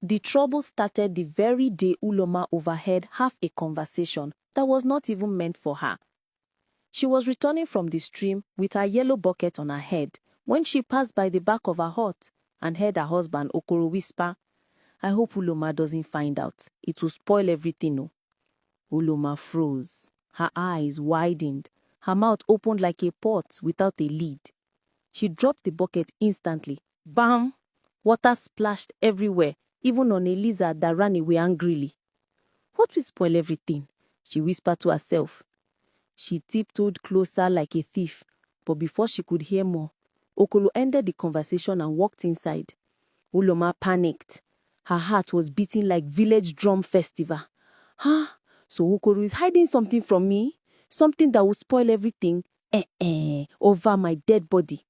The trouble started the very day Uloma overheard half a conversation that was not even meant for her. She was returning from the stream with her yellow bucket on her head when she passed by the back of her hut and heard her husband Okoro whisper, "I hope Uloma doesn't find out. It will spoil everything." No. Uloma froze. Her eyes widened. Her mouth opened like a pot without a lid. She dropped the bucket instantly. Bam! Water splashed everywhere, even on a lizard that ran away angrily. "What will spoil everything?" she whispered to herself. She tiptoed closer like a thief, but before she could hear more, Okolo ended the conversation and walked inside. Uloma panicked. Her heart was beating like village drum festival. So Okoro is hiding something from me? Something that will spoil everything? Over my dead body.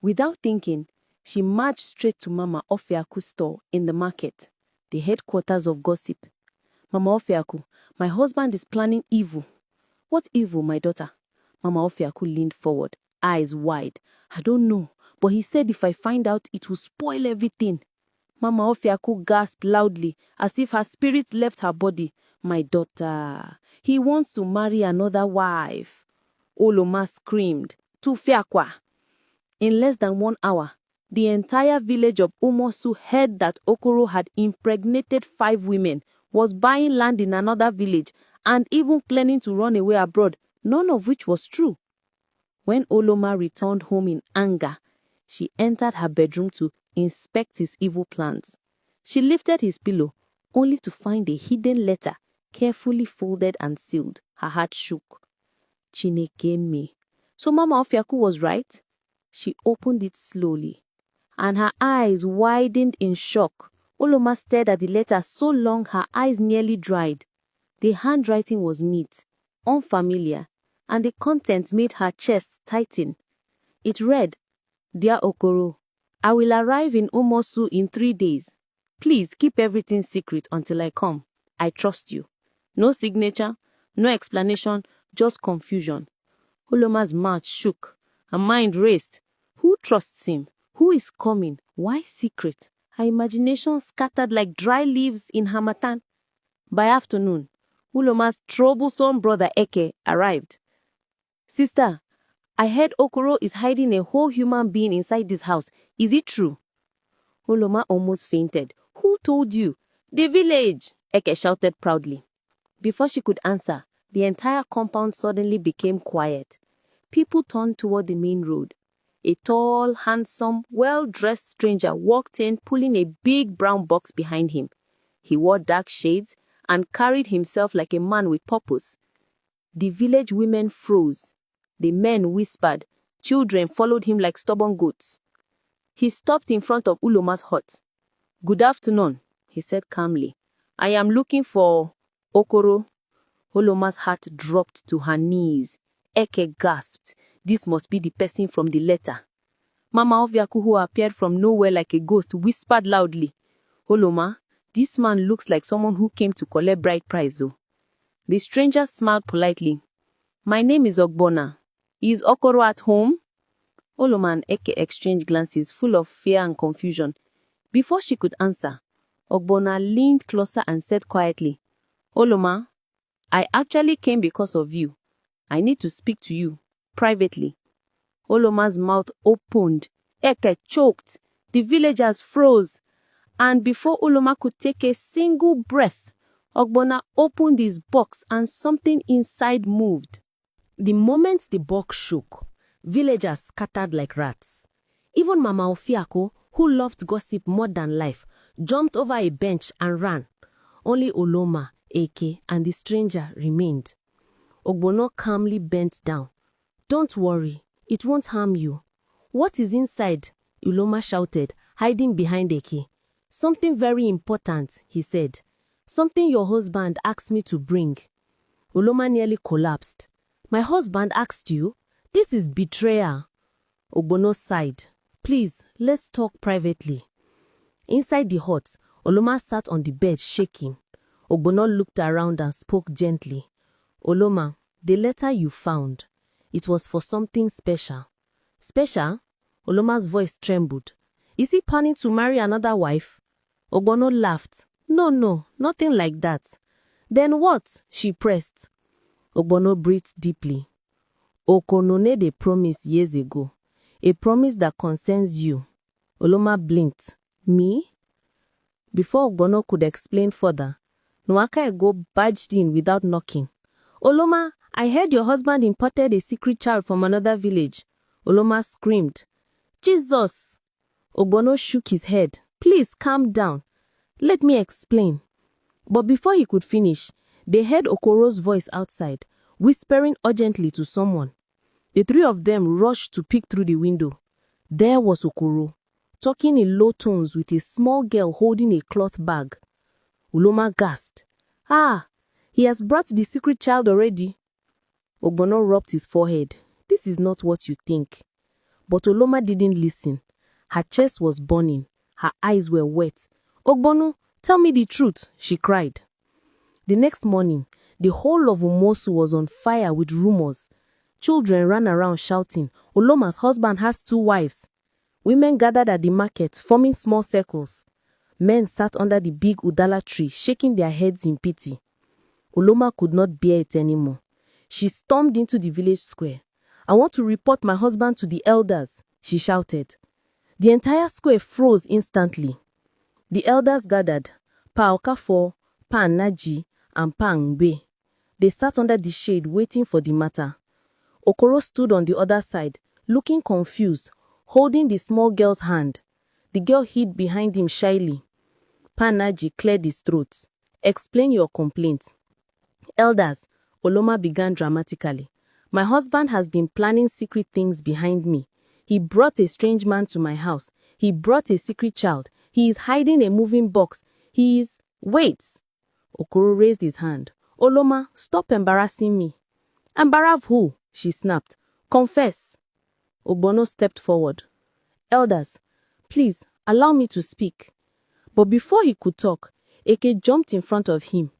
Without thinking, she marched straight to Mama Ofeaku's store in the market, the headquarters of gossip. "Mama Ofeaku, my husband is planning evil." "What evil, my daughter?" Mama Ofeaku leaned forward, eyes wide. "I don't know, but he said if I find out, it will spoil everything." Mama Ofeaku gasped loudly, as if her spirit left her body. "My daughter, he wants to marry another wife." Uloma screamed, "Tufiakwa!" In less than 1 hour, the entire village of Umosu heard that Okoro had impregnated 5 women, was buying land in another village, and even planning to run away abroad, none of which was true. When Uloma returned home in anger, she entered her bedroom to inspect his evil plans. She lifted his pillow, only to find a hidden letter, carefully folded and sealed. Her heart shook. Chineke me. So Mama Ofeaku was right? She opened it slowly, and her eyes widened in shock. Uloma stared at the letter so long her eyes nearly dried. The handwriting was neat, unfamiliar, and the content made her chest tighten. It read, "Dear Okoro, I will arrive in Umosu in 3 days. Please keep everything secret until I come. I trust you." No signature, no explanation, just confusion. Uloma's mouth shook. Her mind raced. Who trusts him? Who is coming? Why secret? Her imagination scattered like dry leaves in harmattan. By afternoon, Uloma's troublesome brother Eke arrived. "Sister, I heard Okoro is hiding a whole human being inside this house. Is it true?" Uloma almost fainted. "Who told you?" "The village," Eke shouted proudly. Before she could answer, the entire compound suddenly became quiet. People turned toward the main road. A tall, handsome, well-dressed stranger walked in, pulling a big brown box behind him. He wore dark shades and carried himself like a man with purpose. The village women froze. The men whispered. Children followed him like stubborn goats. He stopped in front of Uloma's hut. "Good afternoon," he said calmly. "I am looking for Okoro." Uloma's heart dropped to her knees. Eke gasped. This must be the person from the letter. Mama Ofeaku, who appeared from nowhere like a ghost, whispered loudly, "Uloma, this man looks like someone who came to collect bride price, though." The stranger smiled politely. "My name is Ogbona. Is Okoro at home?" Uloma and Eke exchanged glances full of fear and confusion. Before she could answer, Ogbona leaned closer and said quietly, "Uloma, I actually came because of you. I need to speak to you, privately." Oloma's mouth opened. Eke choked. The villagers froze. And before Uloma could take a single breath, Ogbona opened his box and something inside moved. The moment the box shook, villagers scattered like rats. Even Mama Ofeaku, who loved gossip more than life, jumped over a bench and ran. Only Uloma, Eke, and the stranger remained. Ogbona calmly bent down. "Don't worry, it won't harm you." "What is inside?" Uloma shouted, hiding behind Eke. "Something very important," he said. "Something your husband asked me to bring." Uloma nearly collapsed. "My husband asked you? This is betrayal." Ogbono sighed. "Please, let's talk privately." Inside the hut, Uloma sat on the bed shaking. Ogbono looked around and spoke gently. "Uloma, the letter you found, it was for something special." "Special?" Uloma's voice trembled. "Is he planning to marry another wife?" Ogbono laughed. No, nothing like that. Then what? She pressed. Ogbono breathed deeply. Okono made a promise years ago. A promise that concerns you. Oloma blinked. Me? Before Ogbono could explain further, Nwaka Ego barged in without knocking. Oloma, I heard your husband imported a secret child from another village. Oloma screamed. Jesus! Ogbono shook his head. Please calm down. Let me explain. But before he could finish, they heard Okoro's voice outside, whispering urgently to someone. The three of them rushed to peek through the window. There was Okoro, talking in low tones with a small girl holding a cloth bag. Oloma gasped. Ah, he has brought the secret child already. Ogbono rubbed his forehead. This is not what you think. But Oloma didn't listen. Her chest was burning. Her eyes were wet. Ogbono, tell me the truth, she cried. The next morning, the whole of Umosu was on fire with rumors. Children ran around shouting, Oloma's husband has 2 wives. Women gathered at the market, forming small circles. Men sat under the big Udala tree, shaking their heads in pity. Oloma could not bear it anymore. She stormed into the village square. I want to report my husband to the elders, she shouted. The entire square froze instantly. The elders gathered, Pa Okafo, Pa Naji, and Pa Ngbe. They sat under the shade waiting for the matter. Okoro stood on the other side, looking confused, holding the small girl's hand. The girl hid behind him shyly. Pa Naji cleared his throat. Explain your complaint. Elders, Oloma began dramatically. My husband has been planning secret things behind me. He brought a strange man to my house. He brought a secret child. He is hiding a moving box. He is... Wait! Okoro raised his hand. Oloma, stop embarrassing me. Embarrass who? She snapped. Confess. Ogbono stepped forward. Elders, please, allow me to speak. But before he could talk, Eke jumped in front of him.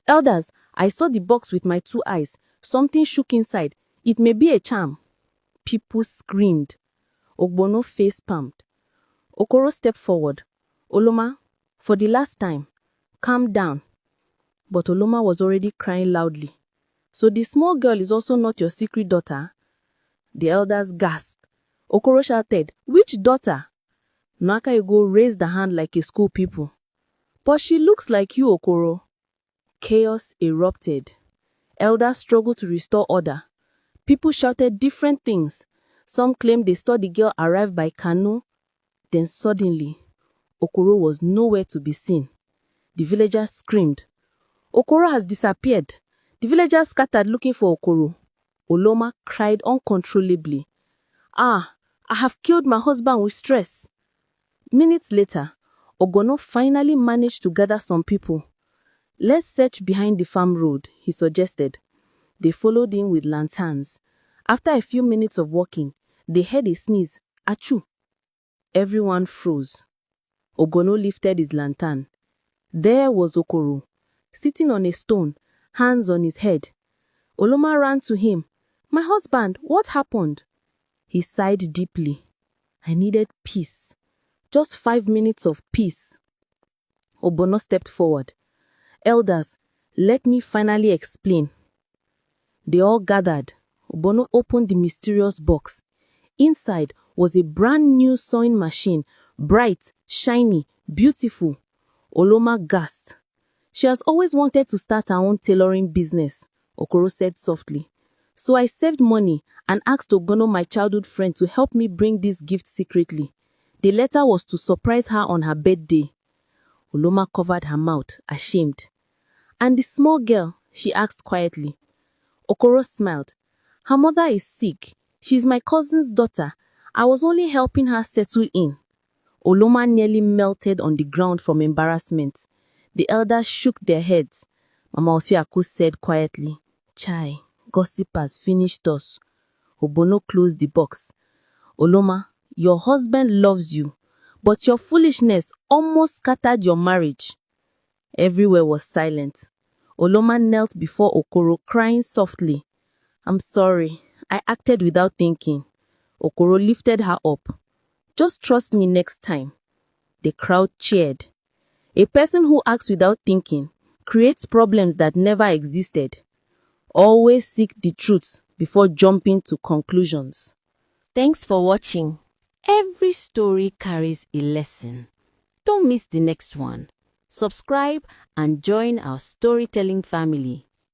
Elders, I saw the box with my 2 eyes. Something shook inside. It may be a charm. People screamed. Ogbono face palmed. Okoro stepped forward. Oloma, for the last time, calm down. But Oloma was already crying loudly. So the small girl is also not your secret daughter? The elders gasped. Okoro shouted, Which daughter? Nwaka Ego raised the hand like a school pupil. But she looks like you, Okoro. Chaos erupted. Elders struggled to restore order. People shouted different things. Some claimed they saw the girl arrive by canoe. Then suddenly, Okoro was nowhere to be seen. The villagers screamed. Okoro has disappeared. The villagers scattered looking for Okoro. Oloma cried uncontrollably. Ah, I have killed my husband with stress. Minutes later, Ogbono finally managed to gather some people. Let's search behind the farm road, he suggested. They followed him with lanterns. After a few minutes of walking, they heard a sneeze. Achoo! Everyone froze. Ogbono lifted his lantern. There was Okoro, sitting on a stone, hands on his head. Oloma ran to him. My husband, what happened? He sighed deeply. I needed peace. Just 5 minutes of peace. Ogbono stepped forward. Elders, let me finally explain. They all gathered. Ogbono opened the mysterious box. Inside was a brand new sewing machine, bright, shiny, beautiful. Oloma gasped. She has always wanted to start her own tailoring business, Okoro said softly. So I saved money and asked Ogbono, my childhood friend, to help me bring this gift secretly. The letter was to surprise her on her birthday. Oloma covered her mouth, ashamed. And the small girl, she asked quietly. Okoro smiled. Her mother is sick. She's my cousin's daughter. I was only helping her settle in. Oloma nearly melted on the ground from embarrassment. The elders shook their heads. Mama Osiaku said quietly, Chai, gossip has finished us. Ogbono closed the box. Oloma, your husband loves you, but your foolishness almost scattered your marriage. Everywhere was silent. Oloma knelt before Okoro, crying softly. I'm sorry, I acted without thinking. Okoro lifted her up. Just trust me next time. The crowd cheered. A person who acts without thinking creates problems that never existed. Always seek the truth before jumping to conclusions. Thanks for watching. Every story carries a lesson. Don't miss the next one. Subscribe and join our storytelling family.